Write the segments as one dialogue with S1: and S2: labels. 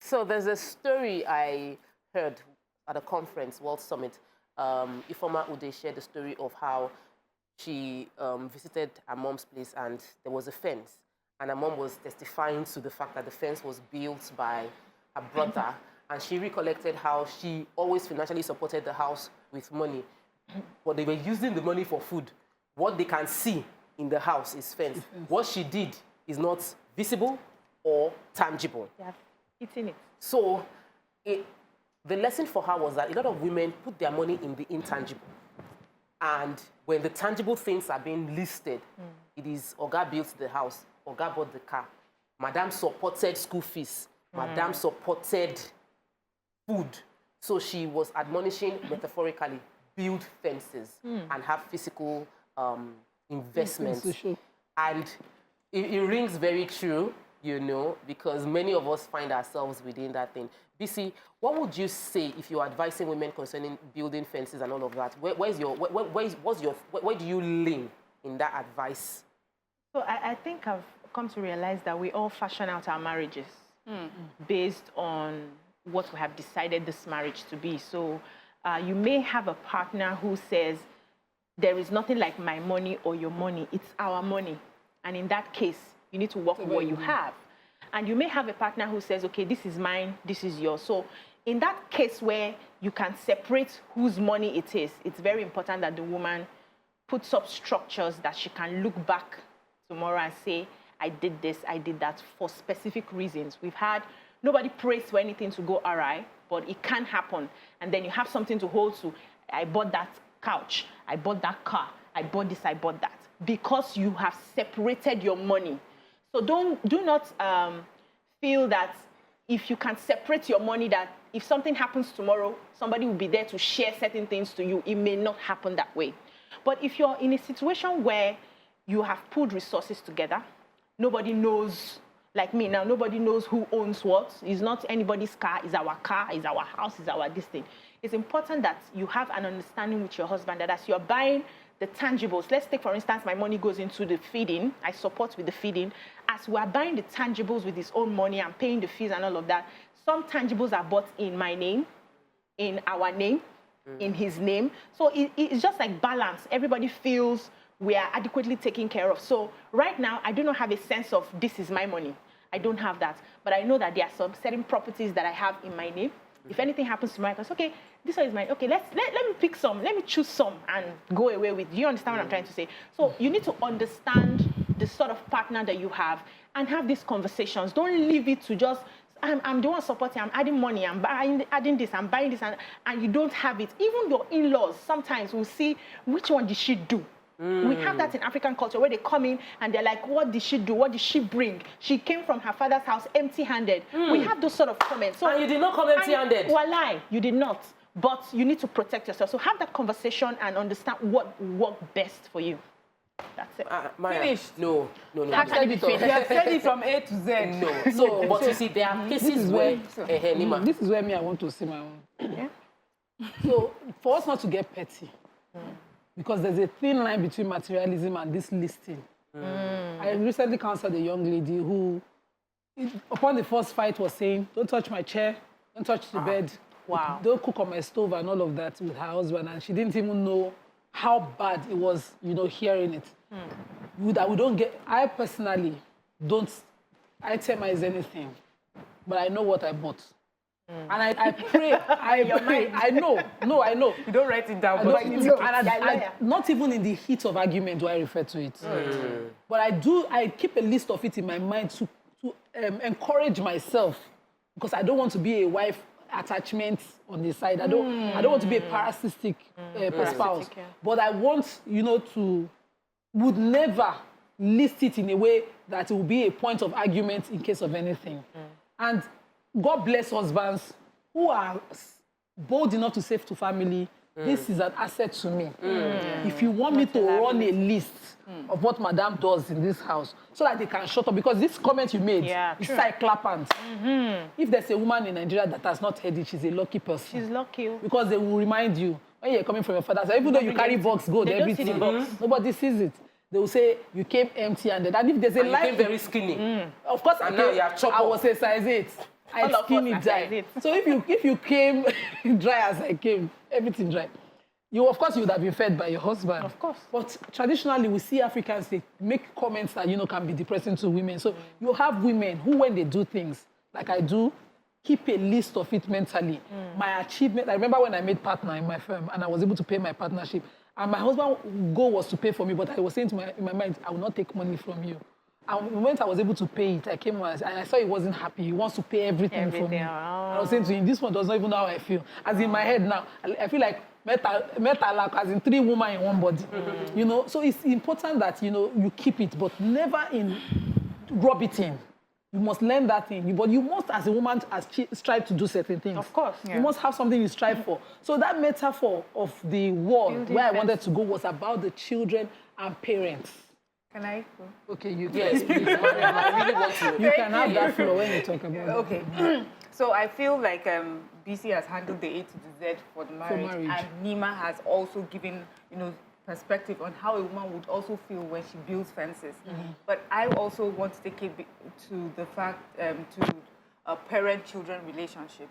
S1: So there's a story I heard at a conference, World Summit. Ifoma Ude shared the story of how she visited her mom's place and there was a fence. And her mom was testifying to the fact that the fence was built by her brother. And she recollected how she always financially supported the house with money. But they were using the money for food. What they can see in the house is fence. What she did is not visible or tangible.
S2: They have eaten it.
S1: So the lesson for her was that a lot of women put their money in the intangible. And when the tangible things are being listed, it is Oga built the house, Oga bought the car, Madam supported school fees, Madam supported food. So she was admonishing metaphorically, build fences and have physical investments. And it rings very true, you know, because many of us find ourselves within that thing. BC, what would you say if you're advising women concerning building fences and all of that? Where do you lean in that advice?
S2: So I think I've come to realize that we all fashion out our marriages based on what we have decided this marriage to be. So you may have a partner who says, there is nothing like my money or your money, it's our money. And in that case, you need to work with what you have. And you may have a partner who says, okay, this is mine, this is yours. So in that case where you can separate whose money it is, it's very important that the woman puts up structures that she can look back tomorrow and say, I did this, I did that for specific reasons. We've had, nobody prays for anything to go awry, but it can happen. And then you have something to hold to. I bought that couch, I bought that car, I bought this, I bought that. Because you have separated your money. So do not feel that if you can separate your money, that if something happens tomorrow, somebody will be there to share certain things to you. It may not happen that way. But if you're in a situation where you have pulled resources together, nobody knows, like me now, nobody knows who owns what. It's not anybody's car, it's our house, it's our this thing. It's important that you have an understanding with your husband that as you're buying the tangibles, let's take, for instance, my money goes into the feeding. I support with the feeding. As we're buying the tangibles with his own money and paying the fees and all of that, some tangibles are bought in my name, in our name, in his name. So it's just like balance. Everybody feels we are adequately taken care of. So right now, I do not have a sense of this is my money. I don't have that. But I know that there are some certain properties that I have in my name. If anything happens to my house, okay, this one is mine. Okay, let me pick some. Let me choose some and go away with. Do you understand what I'm trying to say? So you need to understand the sort of partner that you have and have these conversations. Don't leave it to just, I'm the one supporting, I'm adding money, I'm adding this, I'm buying this, and you don't have it. Even your in-laws sometimes will see, which one did she do? We have that in African culture where they come in and they're like, what did she do? What did she bring? She came from her father's house empty-handed. We have those sort of comments. So,
S1: and you did not come empty-handed?
S2: Walai, you did not. But you need to protect yourself. So have that conversation and understand what works best for you. That's it.
S3: Finished?
S1: No.
S3: You have said it from A to Z.
S1: No. So, but you see, there are cases where...
S4: This is where me, I want to see my own.
S2: Yeah.
S4: So, for us not to get petty, because there's a thin line between materialism and this listing. I recently counseled a young lady who, upon the first fight, was saying, don't touch my chair, don't touch the bed, don't cook on my stove and all of that with her husband. And she didn't even know how bad it was, you know, hearing it. That we don't get, I personally don't itemize anything, but I know what I bought. And I pray, I know.
S3: You don't write it down.
S4: Not even in the heat of argument do I refer to it. But I keep a list of it in my mind to encourage myself, because I don't want to be a wife attachment on the side. I don't want to be a parasitic spouse. But I want, you know, would never list it in a way that it will be a point of argument in case of anything. And God bless husbands who are bold enough to say to family, this is an asset to me. If you want me to run a list of what Madame does in this house, so that they can shut up, because this comment you made is like clappant. If there's a woman in Nigeria that has not heard it, she's a lucky person.
S2: She's lucky.
S4: Because they will remind you, when you're coming from your father's house, even though you carry box, gold, everything, nobody sees it. They will say, you came empty-handed. And if there's a lie...
S1: You came very skinny.
S4: Of course,
S1: and now you have
S4: I was a size 8. I
S2: All of
S4: skin
S2: us
S4: it
S2: are
S4: dry.
S2: like it.
S4: So if you came dry as I came, everything dry, you of course you would have been fed by your husband.
S2: Of course.
S4: But traditionally we see Africans, they make comments that can be depressing to women. So you have women who, when they do things like I do, keep a list of it mentally. My achievement. I remember when I made partner in my firm and I was able to pay my partnership. And my husband's goal was to pay for me, but I was saying in my mind, I will not take money from you. And the moment I was able to pay it, I came and I saw he wasn't happy. He wants to pay everything for me.
S2: Oh.
S4: I was saying to him, this one does not even know how I feel. As in my head now, I feel like metal, as in 3 women in one body. So it's important that, you keep it, but never rub it in. You must learn that thing. But you must, as a woman, strive to do certain things.
S2: Of course.
S4: You must have something you strive for. So that metaphor of the wall, where I wanted to go, was about the children and parents.
S3: Can I go?
S4: Okay, you
S1: Yes, please, Mariam, I really want to.
S4: You can have that floor when you talk about it.
S3: Okay. So I feel like BC has handled the A to the Z for the marriage. And Nima has also given, perspective on how a woman would also feel when she builds fences. But I also want to take it to the fact, to a parent-children relationship,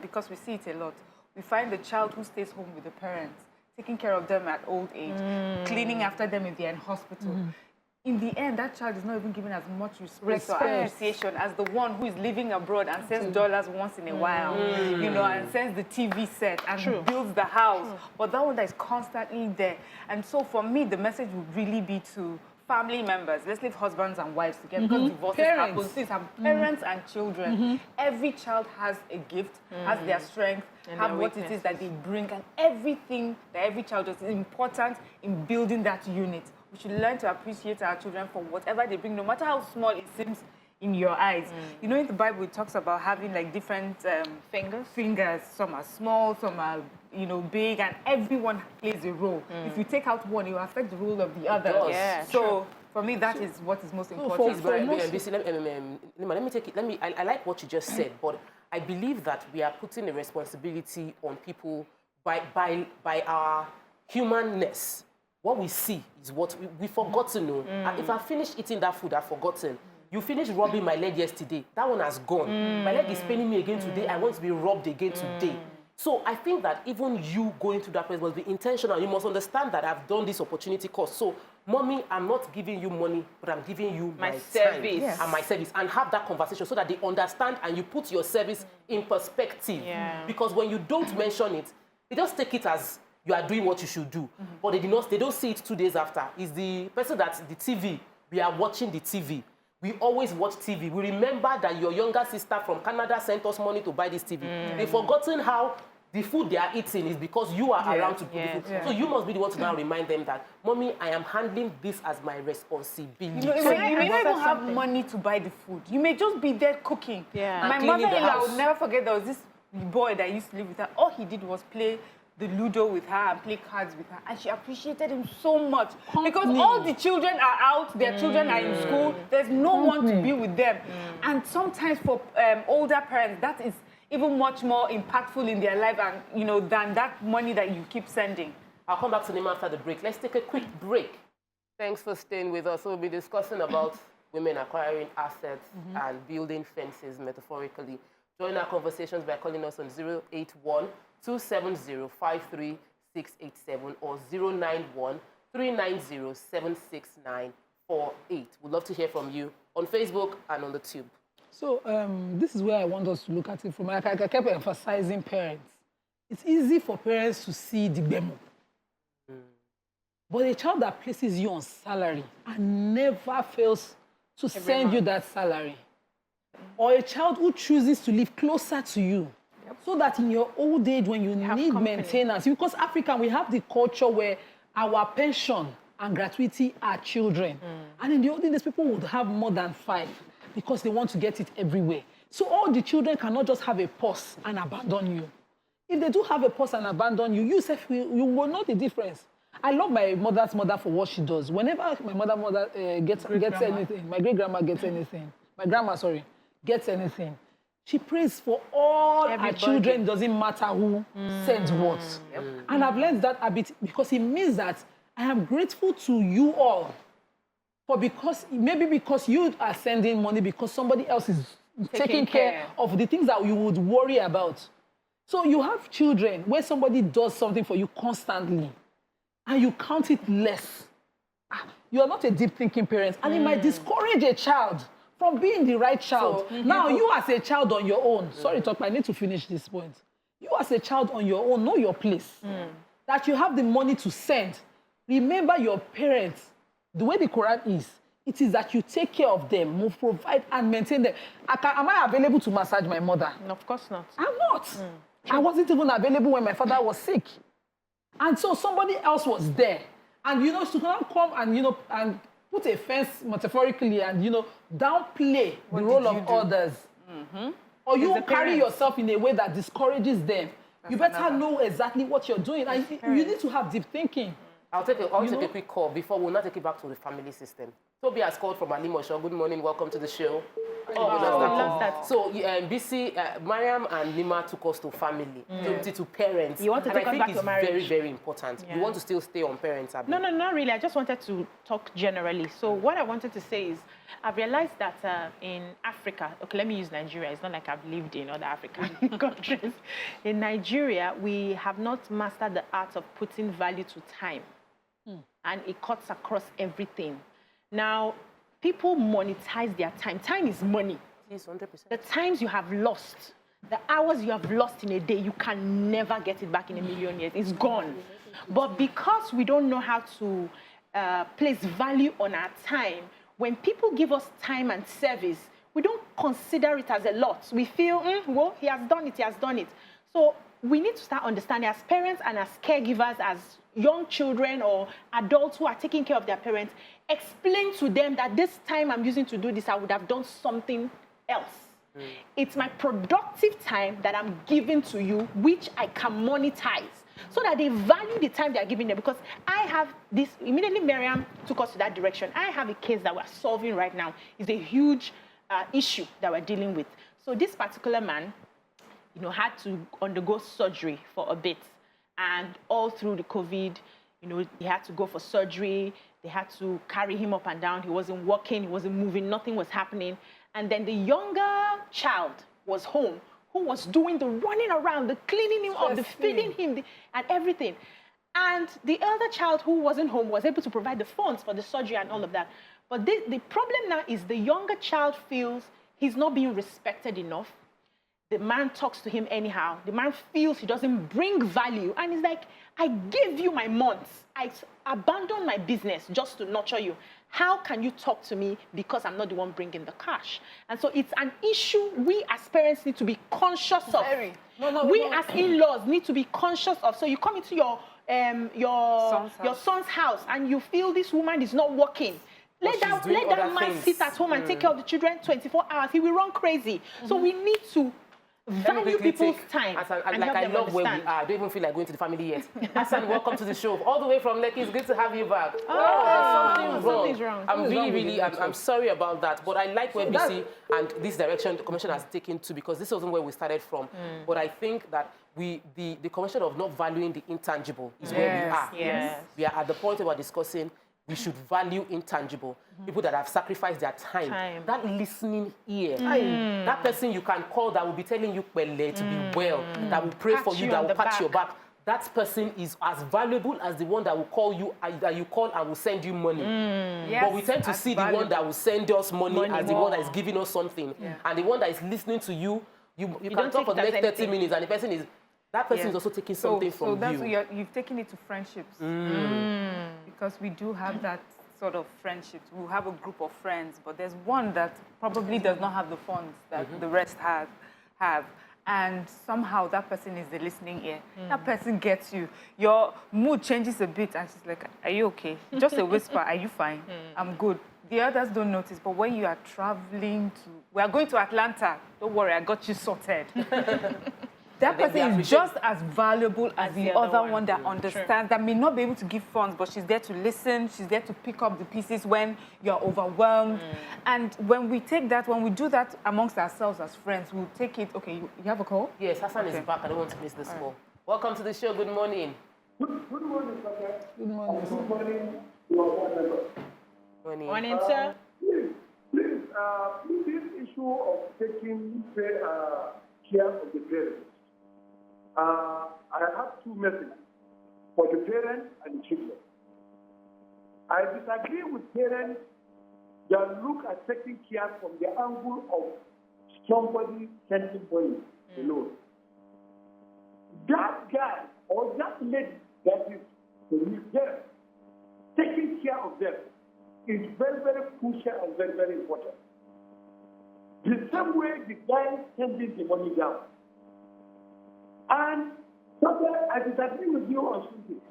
S3: because we see it a lot. We find the child who stays home with the parents, taking care of them at old age, cleaning after them if they're in hospital. In the end, that child is not even given as much respect or appreciation as the one who is living abroad and sends dollars once in a while, and sends the TV set and builds the house. But that one that is constantly there. And so for me, the message would really be to family members. Let's leave husbands and wives together because divorces happen. Things have parents and children. Every child has a gift, has their strength, have what it is that they bring, and everything that every child does is important in building that unit. We should learn to appreciate our children for whatever they bring, no matter how small it seems in your eyes. In the Bible, it talks about having like different fingers. Some are small, some are, big, and everyone plays a role. If you take out one, it will affect the role of the other.
S1: Yeah,
S3: so for me, that is what is most important.
S1: Let me take it. I like what you just said, but I believe that we are putting a responsibility on people by our humanness. What we see is what we forgot to know. And if I finish eating that food, I've forgotten. You finished rubbing my leg yesterday. That one has gone. My leg is paining me again today. I want to be rubbed again today. So I think that even you going through that place must be intentional. You must understand that I've done this opportunity cost. So, mommy, I'm not giving you money, but I'm giving you my service and my service. And have that conversation so that they understand and you put your service in perspective. Because when you don't mention it, they just take it as you are doing what you should do. But they don't see it 2 days after. It's the person that's the TV. We are watching the TV. We always watch TV. We remember that your younger sister from Canada sent us money to buy this TV. They've forgotten how the food they are eating is because you are around to put the food. So you must be the one to now remind them that, Mommy, I am handling this as my responsibility.
S3: You may not even have money to buy the food. You may just be there cooking. My mother-in-law, I would never forget, there was this boy that used to live with her. All he did was play the Ludo with her and play cards with her. And she appreciated him so much. Because all the children are out, their children are in school, there's no one to be with them. And sometimes for older parents, that is even much more impactful in their life and, than that money that you keep sending.
S1: I'll come back to Nima after the break. Let's take a quick break. Thanks for staying with us. We'll be discussing about women acquiring assets and building fences, metaphorically. Join our conversations by calling us on 081-270-53687 or 091-390-76948. We'd love to hear from you on Facebook and on the Tube.
S4: So this is where I want us to look at it from. Like I kept emphasizing parents. It's easy for parents to see the demo. But a child that places you on salary and never fails to send you that salary, or a child who chooses to live closer to you, so that in your old age when you need maintenance, because African, we have the culture where our pension and gratuity are children. And in the olden days, people would have more than 5 because they want to get it everywhere. So all the children cannot just have a purse and abandon you. If they do have a purse and abandon you, you will know the difference. I love my mother's mother for what she does. Whenever my mother gets anything, my great-grandma gets anything, my grandma, gets anything, she prays for all her children. It doesn't matter who sends what. And I've learned that a bit because it means that I am grateful to you all maybe because you are sending money because somebody else is taking care of the things that you would worry about. So you have children where somebody does something for you constantly and you count it less. You are not a deep thinking parent, and it might discourage a child from being the right child. So, now, you as a child on your own, sorry, Tope, I need to finish this point. You as a child on your own, know your place. That you have the money to send. Remember your parents, the way the Quran is, it is that you take care of them, provide and maintain them. Am I available to massage my mother?
S2: No, of course not.
S4: I'm not. I wasn't even available when my father was sick. And so somebody else was there. And, you know, to come and, you know, and put a fence metaphorically and, you know, downplay the role of others. Or you carry yourself in a way that discourages them. You better know exactly what you're doing. And you need to have deep thinking.
S1: I'll take a quick call before we'll not take it back to the family system. Tope has called from Alimosho. Good morning, welcome to the show.
S2: We love that.
S1: So, BC, Mariam and Nima took us to family, to parents.
S2: You want to take us back to marriage?
S1: Very, very important. You want to still stay on parents, Abi?
S2: No, not really. I just wanted to talk generally. So what I wanted to say is, I've realized that in Africa, okay, let me use Nigeria. It's not like I've lived in other African countries. In Nigeria, we have not mastered the art of putting value to time. And it cuts across everything. Now, people monetize their time. Time is money.
S1: Yes, 100%.
S2: The times you have lost, the hours you have lost in a day, you can never get it back in a million years. It's gone. But because we don't know how to place value on our time, when people give us time and service, we don't consider it as a lot. We feel, well, he has done it. So we need to start understanding as parents and as caregivers, as young children or adults who are taking care of their parents, explain to them that this time I'm using to do this, I would have done something else. It's my productive time that I'm giving to you, which I can monetize, so that they value the time they're giving them. Because I have this, immediately Miriam took us to that direction. I have a case that we're solving right now. It's a huge issue that we're dealing with. So this particular man, you know, had to undergo surgery for a bit. And all through the COVID, you know, he had to go for surgery. They had to carry him up and down. He wasn't walking, he wasn't moving, nothing was happening. And then the younger child was home, who was doing the running around, the cleaning him up, the feeding him, and everything. And the elder child who wasn't home was able to provide the funds for the surgery and all of that. But the problem now is the younger child feels he's not being respected enough. The man talks to him anyhow. The man feels he doesn't bring value. And he's like, I gave you my months. I abandoned my business just to nurture you. How can you talk to me because I'm not the one bringing the cash? And so it's an issue we as parents need to be conscious of. We as in-laws need to be conscious of. So you come into your son's house and you feel this woman is not working. Let that man sit at home and take care of the children 24 hours. He will run crazy. So we need to value people's time.
S1: I love where we are. I don't even feel like going to the family yet. Hassan, welcome to the show. All the way from Lekki. It's good to have you back. Something's wrong. I'm sorry about that. But I like where BC and this direction the commission has taken to, because this wasn't where we started from. But I think that the commission of not valuing the intangible is where we are.
S2: Yes.
S1: We are at the point where we're discussing we should value intangible. People that have sacrificed their time. That listening ear. That person you can call that will be telling you to be well, that will pray for you, that will pat your back. That person is as valuable as the one that will call you, that you call and will send you money. But we tend to see the one that will send us money as the one that is giving us something. And the one that is listening to you, you can talk for the next 30 minutes and the person is, that person is also taking something from you. So
S3: that's you've taken it to friendships. Because we do have that sort of friendships. We have a group of friends, but there's one that probably does not have the funds that the rest have. And somehow that person is the listening ear. That person gets you. Your mood changes a bit and she's like, are you okay? Just a whisper, are you fine? I'm good. The others don't notice, but when you are traveling we are going to Atlanta. Don't worry, I got you sorted. That person is just as valuable as the other one that understands, that may not be able to give funds, but she's there to listen, she's there to pick up the pieces when you're overwhelmed. And when we take that, when we do that amongst ourselves as friends, we'll take it. Okay, you have a call?
S1: Yes, Hassan is back. I don't want to miss this call. Welcome to the show. Good morning.
S5: Good morning, Tope.
S4: Good morning.
S5: Good morning.
S2: Morning, sir.
S5: Please, this issue of taking care of the parents, I have two messages for the parents and the children. I disagree with parents that look at taking care from the angle of somebody sending money alone. That guy or that lady that is with them, taking care of them, is very, very crucial and very, very important. The same way the guy sending the money down. And sometimes I disagree with you on something.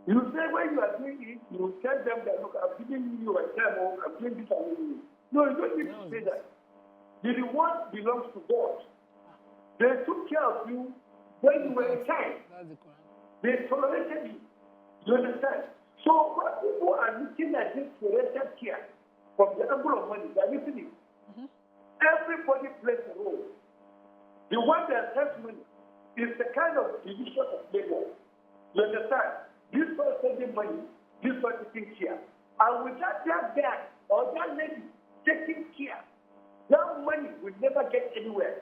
S5: You say when you are doing it, you tell them that, look, I'm giving you a demo, I'm doing this and doing this. No, you don't need to say that. The reward belongs to God. They took care of you when you were a child. They tolerated you. You understand? So when people are looking at this tolerated care from the angle of money, they are listening. Everybody plays a role. The one that has money is the kind of division of labor. You understand? This one sending money, this one taking care. And without that guy or that lady taking care, that money will never get anywhere.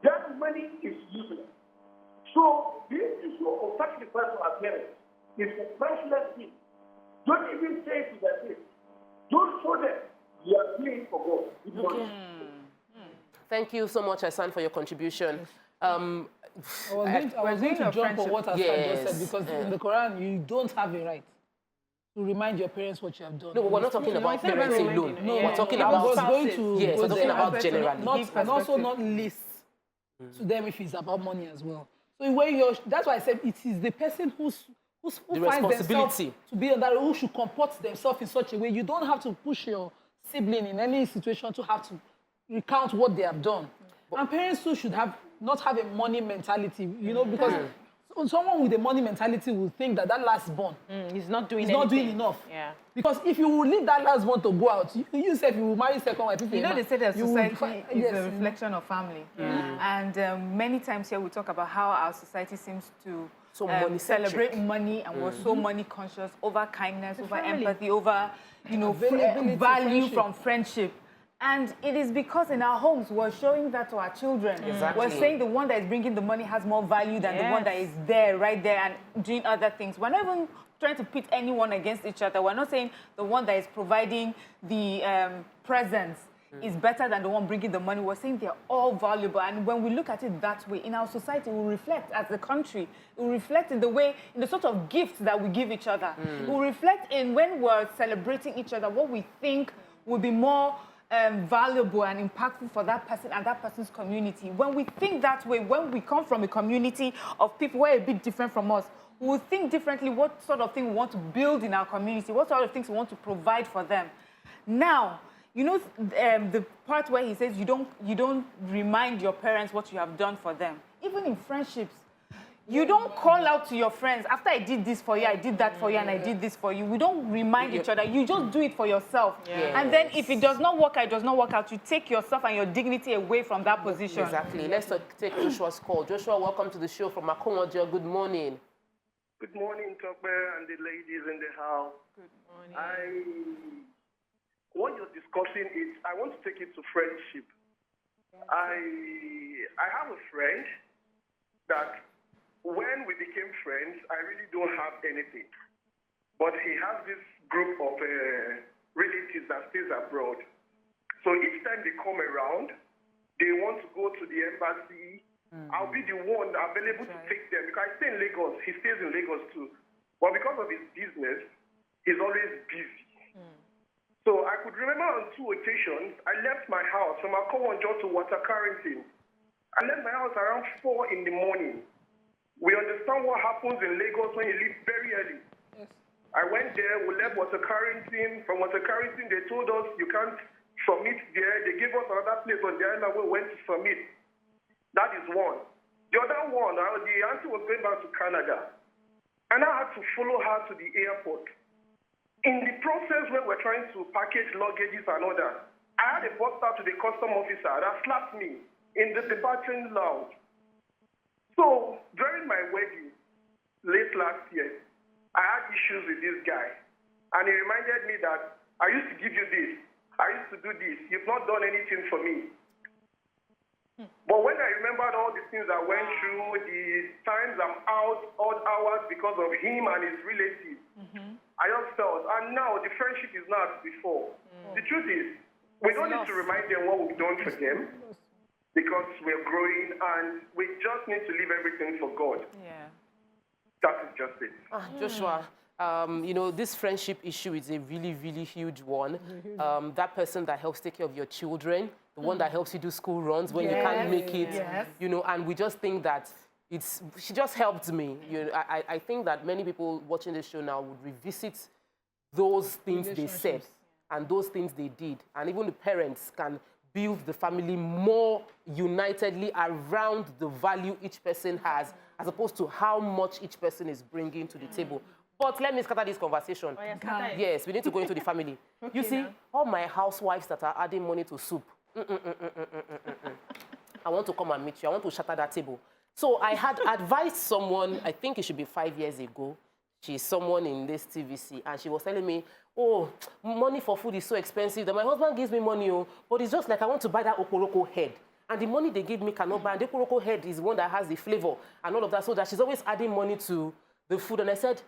S5: That money is useless. So this issue of sacrifice to our parents is a priceless thing. Don't even say to their face. Don't show them you are doing for God. Okay.
S1: Thank you so much, Hassan, for your contribution.
S4: I was going to jump on what Hassan just said, because in the Quran, you don't have a right to remind your parents what you have done.
S1: No, but we're not talking about parents alone. No, we're talking about
S4: we're talking
S1: about generally.
S4: And also not list to them if it's about money as well. So when that's why I said it is the person who finds themselves to be on that, who should comport themselves in such a way. You don't have to push your sibling in any situation to have to recount what they have done. And parents too should not have a money mentality, because someone with a money mentality will think that last born
S2: is not doing
S4: enough. Yeah. Because if you will leave that last born to go out, you say if you will marry second wife,
S3: they say that society is a reflection of family. And many times here we talk about how our society seems to celebrate money, and we're so money conscious, over kindness, over empathy, over value from friendship. And it is because in our homes, we're showing that to our children.
S1: Exactly.
S3: We're saying the one that is bringing the money has more value than the one that is there, right there, and doing other things. We're not even trying to pit anyone against each other. We're not saying the one that is providing the presents is better than the one bringing the money. We're saying they're all valuable. And when we look at it that way, in our society, we reflect as a country. We reflect in the sort of gifts that we give each other. We reflect in when we're celebrating each other, what we think will be more valuable and impactful for that person and that person's community. When we think that way, when we come from a community of people who are a bit different from us, we will think differently what sort of thing we want to build in our community, what sort of things we want to provide for them. Now, the part where he says you don't remind your parents what you have done for them. Even in friendships, you don't call out to your friends, after I did this for you, I did that for you, and I did this for you. We don't remind each other. You just do it for yourself. And then if it does not work out, it does not work out. You take yourself and your dignity away from that position.
S1: Exactly. Let's take Joshua's call. Joshua, welcome to the show from Akomodio. Good morning.
S5: Good morning, Tope and the ladies in the house.
S3: Good morning.
S5: What you're discussing is, I want to take it to friendship. I have a friend that when we became friends, I really don't have anything. But he has this group of relatives that stays abroad. So each time they come around, they want to go to the embassy. I'll be the one available to take them, because I stay in Lagos. He stays in Lagos too. But because of his business, he's always busy. So I could remember on 2 occasions, I left my house from Akomonjo to Water Carrington. I left my house around 4 in the morning. We understand what happens in Lagos when you leave very early. Yes. I went there, we left Water Carrington. From Water Carrington, they told us you can't submit there. They gave us another place on the island where we went to submit. That is one. The other one, the auntie was going back to Canada. And I had to follow her to the airport. In the process where we're trying to package luggages and all that, I had a buster to the custom officer that slapped me in the departing lounge. So, during my wedding, late last year, I had issues with this guy. And he reminded me that I used to give you this. I used to do this. You've not done anything for me. But when I remembered all the things I went through, the times I'm out odd hours because of him and his relatives, I just felt, and now the friendship is not as before. The truth is, we don't need to remind them what we've done for them because we're growing and we just need to leave everything for God.
S3: Yeah.
S5: That is just it.
S1: Joshua, you know, this friendship issue is a really, really huge one. That person that helps take care of your children, the one that helps you do school runs when you can't make it, you know, and we just think that she just helped me. You know, I think that many people watching this show now would revisit those things they said and those things they did. And even the parents can build the family more unitedly around the value each person has, as opposed to how much each person is bringing to the table. But let me scatter this conversation. Yes, we need to go into the family. Okay, you see, all my housewives that are adding money to soup, I want to come and meet you. I want to shatter that table. So I had advised someone, I think it should be 5 years ago. She's someone in this TVC, and she was telling me, oh, money for food is so expensive that my husband gives me money, but it's just like I want to buy that oporoko head. And the money they give me cannot buy. And the oporoko head is one that has the flavor and all of that, so that she's always adding money to the food. And I said,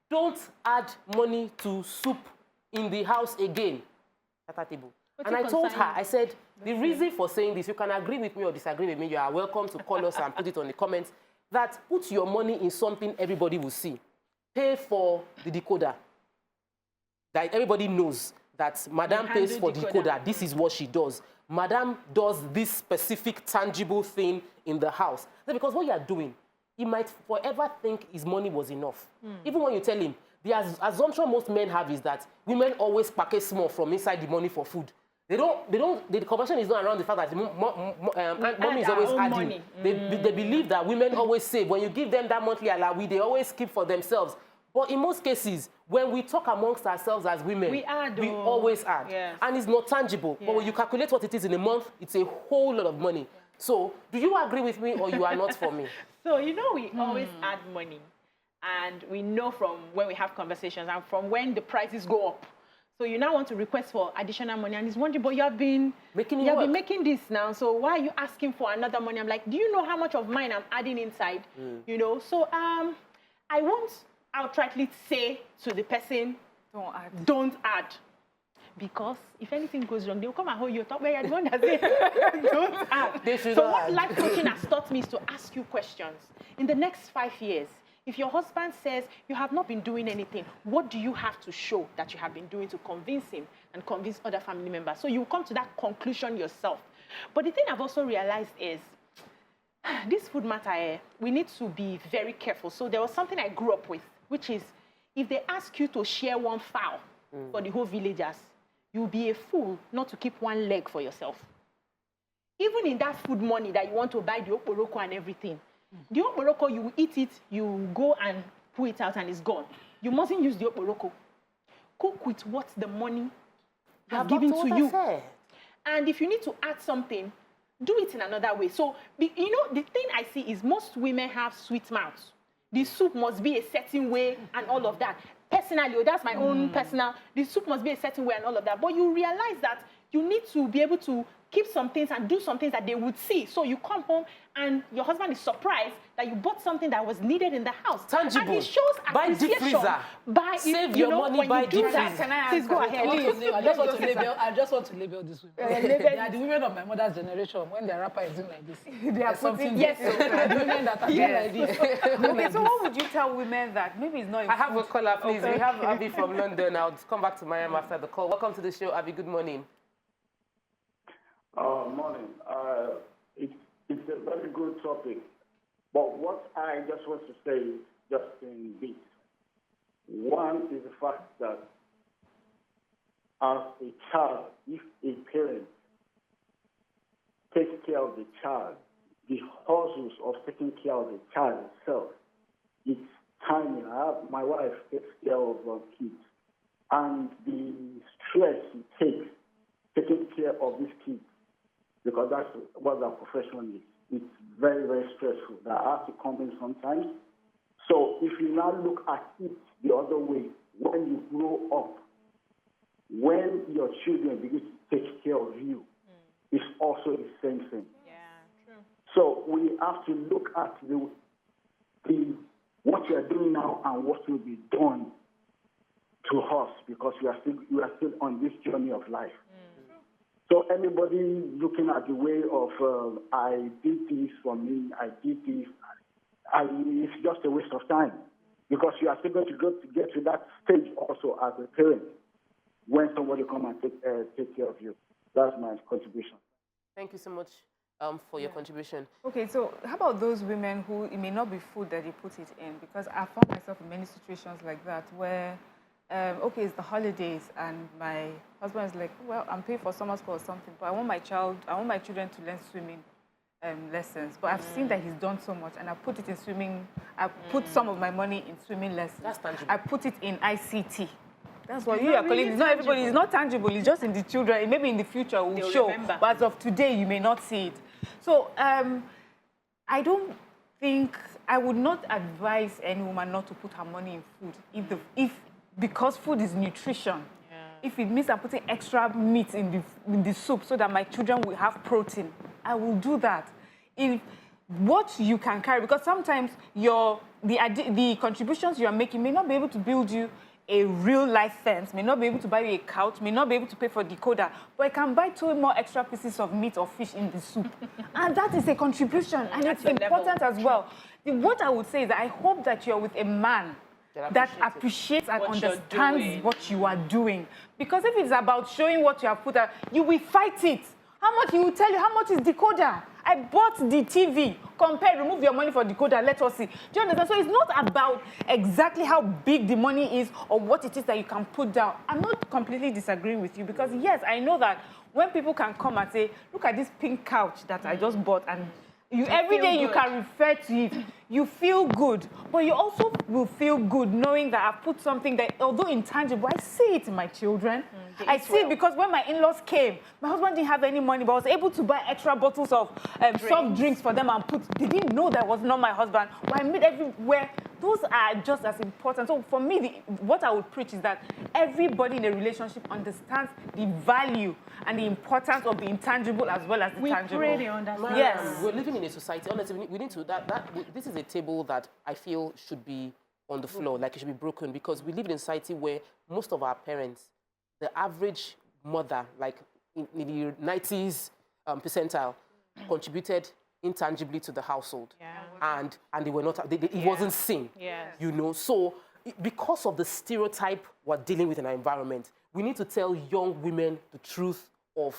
S1: don't add money to soup in the house again at that table. And I told her, I said, the reason for saying this, you can agree with me or disagree with me, you are welcome to call us and put it on the comments, that put your money in something everybody will see. Pay for the decoder. That everybody knows that Madam pays for decoder. This is what she does. Madam does this specific tangible thing in the house. Because what you are doing, he might forever think his money was enough. Even when you tell him, the assumption most men have is that women always package small from inside the money for food. The conversation is not around the fact that mommy is always adding. They believe that women always save. When you give them that monthly allowance, they always keep for themselves. But in most cases, when we talk amongst ourselves as women, we always add. Yes. And it's not tangible. Yeah. But when you calculate what it is in a month, it's a whole lot of money. So do you agree with me or you are not for me?
S2: So, you know, we always add money. And we know from when we have conversations and from when the prices go up. So you now want to request for additional money. And he's wondering, but you have been making this now. So why are you asking for another money? I'm like, do you know how much of mine I'm adding inside? You know, so I won't outrightly say to the person, don't add. Because if anything goes wrong, they'll come and hold you up where you're the one that says, don't add. So what life coaching has taught me is to ask you questions. In the next 5 years, if your husband says you have not been doing anything, what do you have to show that you have been doing to convince him and convince other family members? So you come to that conclusion yourself. But the thing I've also realized is, this food matter, we need to be very careful. So there was something I grew up with, which is, if they ask you to share one fowl for the whole villagers, you'll be a fool not to keep one leg for yourself. Even in that food money that you want to buy the oporoko and everything, the oporoko, you eat it, you go and pull it out and it's gone. You mustn't use the oporoko. Cook with what the money has given to you. And if you need to add something, do it in another way. So, you know, the thing I see is most women have sweet mouths. The soup must be a certain way and all of that. Personally, that's my own personal, the soup must be a certain way and all of that. But you realize that you need to be able to keep some things and do some things that they would see. So you come home and your husband is surprised that you bought something that was needed in the house.
S1: Tangible.
S2: And it shows appreciation.
S1: Save your money, buy deep freezer.
S2: Please go ahead.
S4: I just want to label this women. They are the women of my mother's generation. When their rapper is doing like this,
S3: they are something. Yes,
S4: the women that are doing like this.
S3: Okay, so what would you tell women that maybe it's not?
S1: I have a caller, please. Okay. We have Abby from London. I'll come back to Mariam after the call. Welcome to the show, Abby. Good morning.
S6: Morning. It's a very good topic. But what I just want to say is just in bits. One is the fact that as a child, if a parent takes care of the child, the hustles of taking care of the child itself, it's timing. My wife takes care of her kids. And the stress it takes taking care of these kids, because that's what our profession is. It's very, very stressful. That I have to come in sometimes. So if you now look at it the other way, when you grow up, when your children begin to take care of you is also the same thing.
S2: Yeah, true.
S6: So we have to look at what you are doing now and what will be done to us, because we are still on this journey of life. So anybody looking at the way of I did this for me, I did this, it's just a waste of time, because you are still going to get to that stage also as a parent when somebody come and take care of you. That's my contribution.
S1: Thank you so much for your contribution.
S3: Okay, so how about those women who it may not be food that they put it in? Because I found myself in many situations like that where, okay, it's the holidays and my husband is like, well, I'm paying for summer school or something, but I want my children to learn swimming lessons. But I've seen that he's done so much, and I put it in swimming. I put some of my money in swimming lessons.
S1: That's tangible.
S3: I put it in ICT. That's what you are calling. It's not everybody. It's not tangible. It's just in the children. Maybe in the future we'll show. Remember. But as of today, you may not see it. So I don't think I would not advise any woman not to put her money in food because food is nutrition. Yeah. If it means I'm putting extra meat in the soup so that my children will have protein, I will do that. If what you can carry, because sometimes the contributions you are making may not be able to build you a real-life fence, may not be able to buy you a couch, may not be able to pay for decoder, but I can buy 2 more extra pieces of meat or fish in the soup. And that is a contribution, and it's important as well. What I would say is that I hope that you're with a man that appreciates and understands what you are doing. Because if it's about showing what you have put out, you will fight it. How much he will tell you, how much is decoder? I bought the TV. Compare, remove your money for decoder, let us see. Do you understand? So it's not about exactly how big the money is or what it is that you can put down. I'm not completely disagreeing with you, because yes, I know that when people can come and say, look at this pink couch that I just bought, and every day you can refer to it, you feel good, but you also will feel good knowing that I've put something that, although intangible, I see it in my children. I see it because when my in-laws came, my husband didn't have any money, but I was able to buy extra bottles of soft drinks for them and they didn't know that was not my husband. But I made everywhere. Those are just as important. So for me, what I would preach is that everybody in a relationship understands the value and the importance of the intangible as well as the tangible.
S2: We really understand.
S1: Yes. We're living in a society, honestly, we need to, this is a table that I feel should be on the floor, like it should be broken, because we live in a society where most of our parents, the average mother, like in the 90s percentile, contributed intangibly to the household. Yeah. And they were not, it wasn't seen. Yes. You know, so because of the stereotype we're dealing with in our environment, we need to tell young women the truth of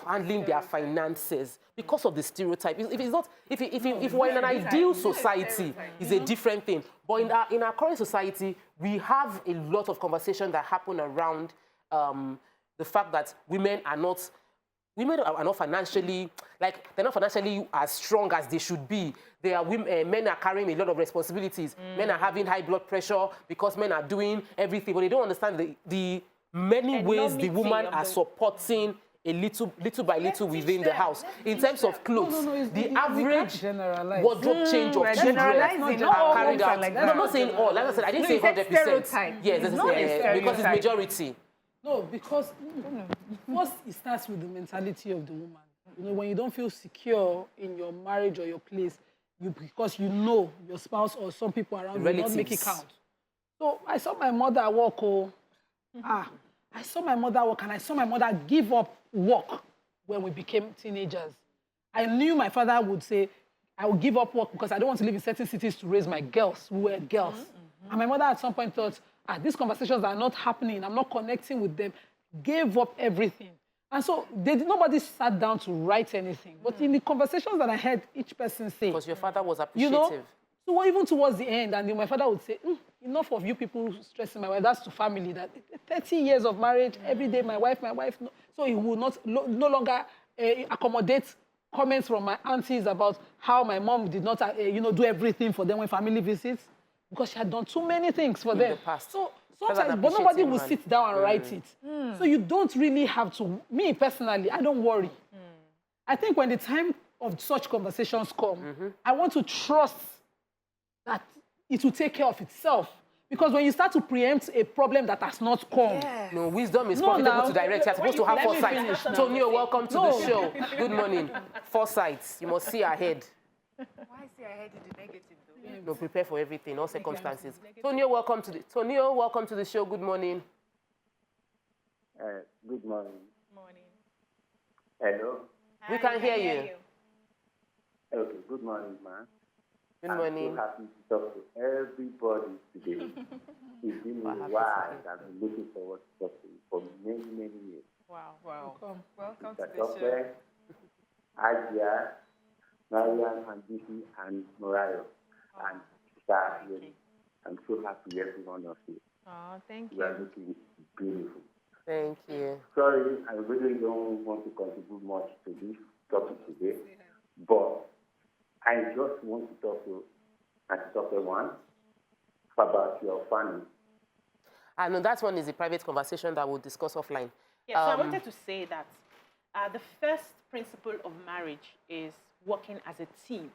S1: handling their finances, because of the stereotype. If we're in an ideal society, it's a different thing. But in our current society, we have a lot of conversation that happen around the fact that women are not financially, they're not financially as strong as they should be. Men are carrying a lot of responsibilities. Men are having high blood pressure because men are doing everything, but they don't understand the many ways the women are supporting a little by little within the house. In terms of clothes, the average wardrobe change of children are carried out. No, I'm not saying all. Like I said, I didn't say 100%. Yes, because it's majority.
S4: No, because first it starts with the mentality of the woman. You know, when you don't feel secure in your marriage or your place, because you know your spouse or some people around you will not make it count. So I saw my mother work. I saw my mother work, and I saw my mother give up work when we became teenagers. I knew my father would say, I will give up work because I don't want to live in certain cities to raise my girls, who were girls. And my mother at some point thought, these conversations are not happening, I'm not connecting with them, gave up everything. And so nobody sat down to write anything. But in the conversations that I heard each person say...
S1: Because your father was appreciative.
S4: You know, so even towards the end, and my father would say, enough of you people stressing my wife. That's to family. That 30 years of marriage, every day, my wife. No. So he will no longer accommodate comments from my aunties about how my mom did not, do everything for them when family visits, because she had done too many things for them.
S1: In the past.
S4: So sometimes, but nobody will sit down and write it. So you don't really have to. Me personally, I don't worry. I think when the time of such conversations come, I want to trust that it will take care of itself. Because when you start to preempt a problem that has not come,
S1: No, wisdom is
S4: No,
S1: profitable
S4: now.
S1: to direct. You're supposed to have
S4: Let me
S1: foresight.
S4: finish now.
S1: Tonio, welcome to
S4: No.
S1: the show. Good morning. Foresight. You must see ahead.
S3: Why say I heard the negative though?
S1: No, prepare for everything, all circumstances. Tonio, welcome to the show. Good morning.
S6: Good morning.
S2: Morning.
S6: Hello.
S1: We can hear you.
S6: Okay, good morning, man.
S1: Good
S6: I'm
S1: morning.
S6: so happy to talk to everybody today. It's been a while. I've been looking forward to talk to you for many, many years.
S2: Wow.
S3: Welcome to
S6: Mr.
S3: the show.
S6: Tope, Adia, Mariam, and Disi, and Morayo, and Sister. I'm so happy every one of you.
S2: Oh, thank
S6: You are
S2: you.
S6: looking beautiful.
S1: Thank you.
S6: Sorry, I really don't want to contribute much to this topic today, but I just want to talk to Tope one about your family.
S1: I know that one is a private conversation that we'll discuss offline.
S2: Yeah, so I wanted to say that the first principle of marriage is working as a team.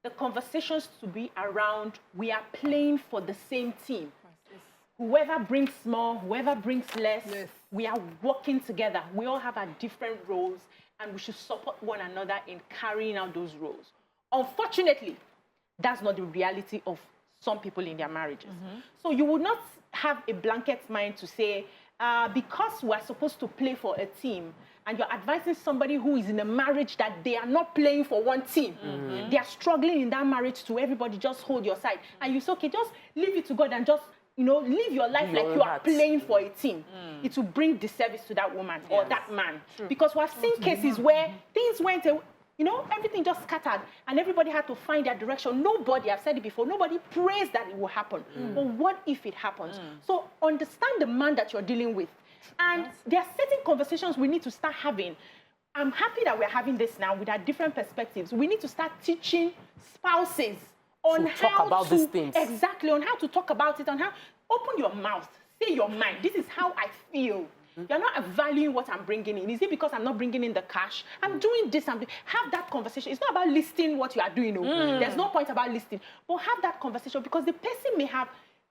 S2: The conversations to be around, we are playing for the same team. Whoever brings more, whoever brings less, we are working together. We all have our different roles, and we should support one another in carrying out those roles. Unfortunately, that's not the reality of some people in their marriages. So you would not have a blanket mind to say, because we're supposed to play for a team, and you're advising somebody who is in a marriage that they are not playing for one team. They are struggling in that marriage to everybody, just hold your side. And you say, okay, just leave it to God and just, live your life like you are playing for a team. It will bring disservice to that woman or that man. True. Because we've seen cases where things went away, everything just scattered and everybody had to find their direction. Nobody, I've said it before, nobody prays that it will happen. But what if it happens? So understand the man that you're dealing with. And there are certain conversations we need to start having. I'm happy that we're having this now with our different perspectives. We need to start teaching spouses on how
S1: talk about these things.
S2: Exactly, on how to talk about it, on how, open your mouth, say your mind. This is how I feel. You're not valuing what I'm bringing in. Is it because I'm not bringing in the cash? I'm doing this. Have that conversation. It's not about listing what you are doing. There's no point about listing. But have that conversation because the person may have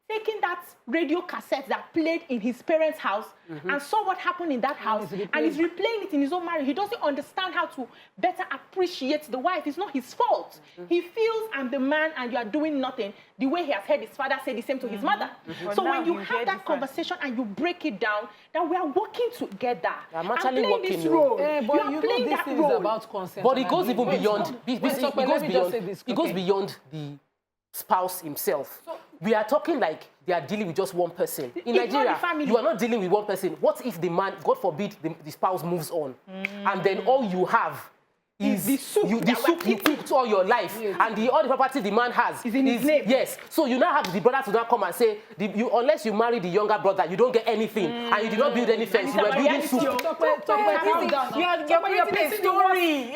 S2: taken that radio cassette that played in his parents' house and saw what happened in that house and is replaying it in his own marriage. He doesn't understand how to better appreciate the wife. It's not his fault. He feels I'm the man and you are doing nothing the way he has heard his father say the same to his mother. So when you have that conversation and you break it down, that we are working together.
S1: I'm actually
S2: playing
S1: working
S2: this role.
S4: but
S2: you are playing
S4: this
S2: that
S4: thing
S2: role.
S4: is about consent.
S1: But it goes even beyond. It goes
S4: Okay.
S1: beyond the spouse himself. We are talking like they are dealing with just one person. In
S2: It's not
S1: Nigeria,
S2: the family.
S1: you are not dealing with one person. What if the man, God forbid, the spouse moves on, and then all you have is
S2: the soup
S1: you cooked all your life, and all the property the man has
S2: is in his name.
S1: Yes. So you now have the brother to now come and say, unless you marry the younger brother, you don't get anything, and you did not build any fence. You were building soup.
S3: You're creating a story.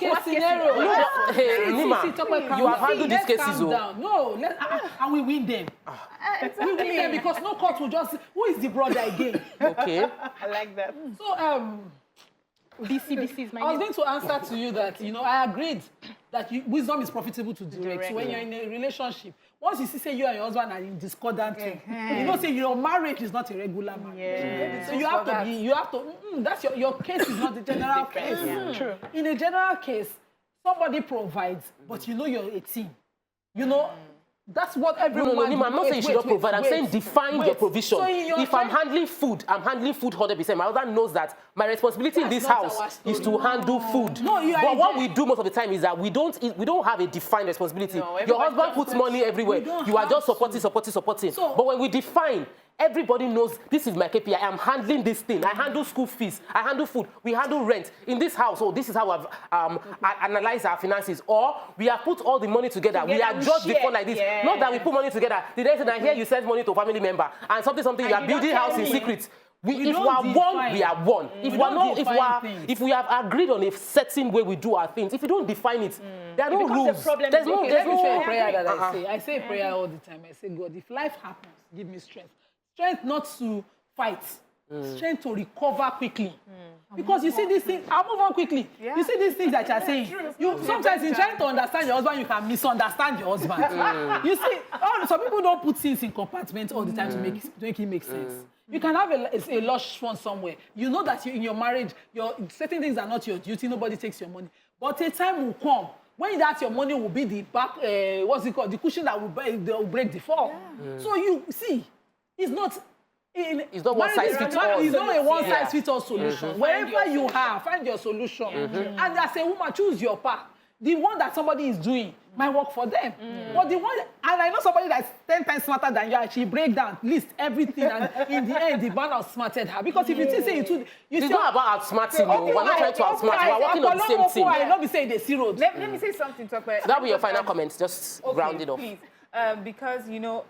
S4: What scenario?
S1: Hey, Nima, you have handled these cases.
S4: No, and we win them. We win them because no court will just. Who is the brother again?
S1: Okay.
S2: I like that.
S4: So
S2: BC is my
S4: I was
S2: name.
S4: going to answer to you that I agreed that wisdom is profitable to direct. So when you're in a relationship, once you see say you and your husband are in discordant, say your marriage is not a regular marriage. So you have to. That's your case is not the general case.
S2: True.
S4: In a general case, somebody provides, but you're a team. That's what everyone.
S1: No, Nima, I'm not saying you should not provide. I'm saying define your provision.
S4: So
S1: if I'm handling food 100%. My husband knows that my responsibility in this house is to handle food. But what we do most of the time is that we don't have a defined responsibility. Your husband puts money everywhere. You are just supporting. But when we define, everybody knows this is my KPI. I'm handling this thing. I handle school fees. I handle food. We handle rent. In this house, this is how I've analyzed our finances. Or we have put all the money together. We are judged before like this. Yeah. Not that we put money together. The next thing I hear, you send money to a family member. And something, you are building house in secret. If we are one, we are one. If we have agreed on a certain way we do our things, if you don't define it, there are no rules. There's no
S4: prayer that I say. I say prayer all the time. I say, God, if life happens, give me strength. Strength not to fight, strength to recover quickly. Because you see these things, I'll move on quickly. Yeah. You see these things that you're saying. You sometimes in trying to understand your husband, you can misunderstand your husband. You see, some people don't put things in compartments all the time to make it make sense. You can have a lush fund somewhere. You know that in your marriage, certain things are not your duty. Nobody takes your money. But a time will come when that your money will be the back, the cushion that will break the fall. Yeah. So you see, it's not
S1: one size fits all.
S4: It's not a one size fits all solution. Wherever you are, find your solution. And as a woman, choose your path. The one that somebody is doing might work for them. But the one, and I know somebody that's 10 times smarter than you, she break down, list everything, and in the end, the man outsmarted her. Because if you say
S1: it's not about outsmarting. We're not trying to outsmart. We're working on the same thing.
S4: I not be saying the zero.
S3: Let me say something, Tope.
S1: So that will be your final comments. Just round it off.
S3: Please. Because,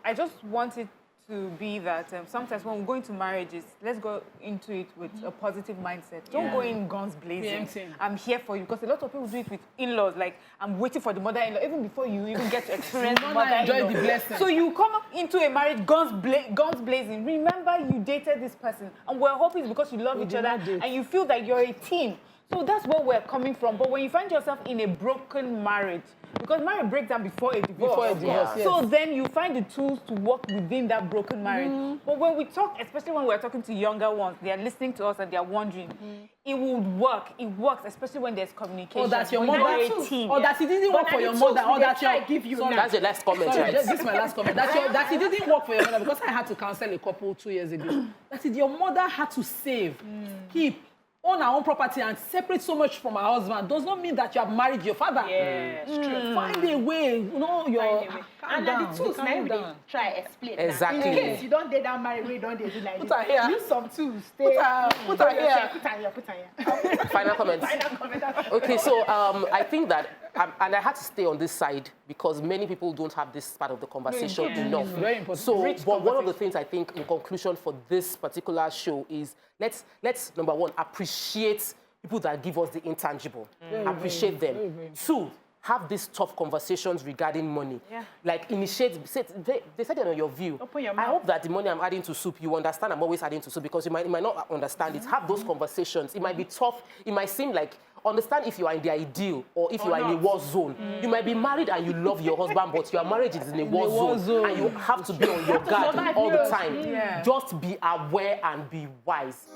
S3: I just wanted to be that sometimes when we go into marriages, let's go into it with a positive mindset. Don't go in guns blazing. I'm here for you. Because a lot of people do it with in-laws. Like, I'm waiting for the mother-in-law, even before you even get to experience the mother-in-law.
S4: Enjoy the blessing.
S3: So you come up into a marriage, guns blazing. Remember, you dated this person. And we're hoping it's because you love each other and you feel that you're a team. So that's where we're coming from. But when you find yourself in a broken marriage, because marriage breaks down before a divorce.
S4: Yes.
S3: So then you find the tools to work within that broken marriage. But when we talk, especially when we're talking to younger ones, they are listening to us and they are wondering, it would work. It works, especially when there's communication.
S4: Or that your mother, or that it didn't work for your mother, or that
S1: that's your last comment, right?
S4: This is my last comment. That it didn't work for your mother, because I had to counsel a couple 2 years ago. That your mother had to save, keep, own her own property and separate so much from her husband does not mean that you have married your father.
S2: Yeah, it's true.
S4: Find a way,
S2: and then the tools now we try explain.
S1: Exactly.
S2: In case you don't date that married way, don't date like
S4: this. Put her here.
S2: Use some tools.
S4: Put her here.
S2: Put her here.
S1: Final comments. Okay, so I think that, and I had to stay on this side because many people don't have this part of the conversation enough.
S4: Very important.
S1: So, but one of the things I think in conclusion for this particular show is let's number one, appreciate people that give us the intangible. Appreciate them.
S4: Very.
S1: 2, have these tough conversations regarding money. Like initiate, they said it on your view.
S2: Open your mouth.
S1: I hope that the money I'm adding to soup, you understand I'm always adding to soup, because you might not understand it. Have those conversations. It might be tough. It might seem like, understand if you are in the ideal or if you are in a war zone. You might be married and you love your husband, but your marriage is in a war zone and you have to be on your guard all the time. Just be aware and be wise.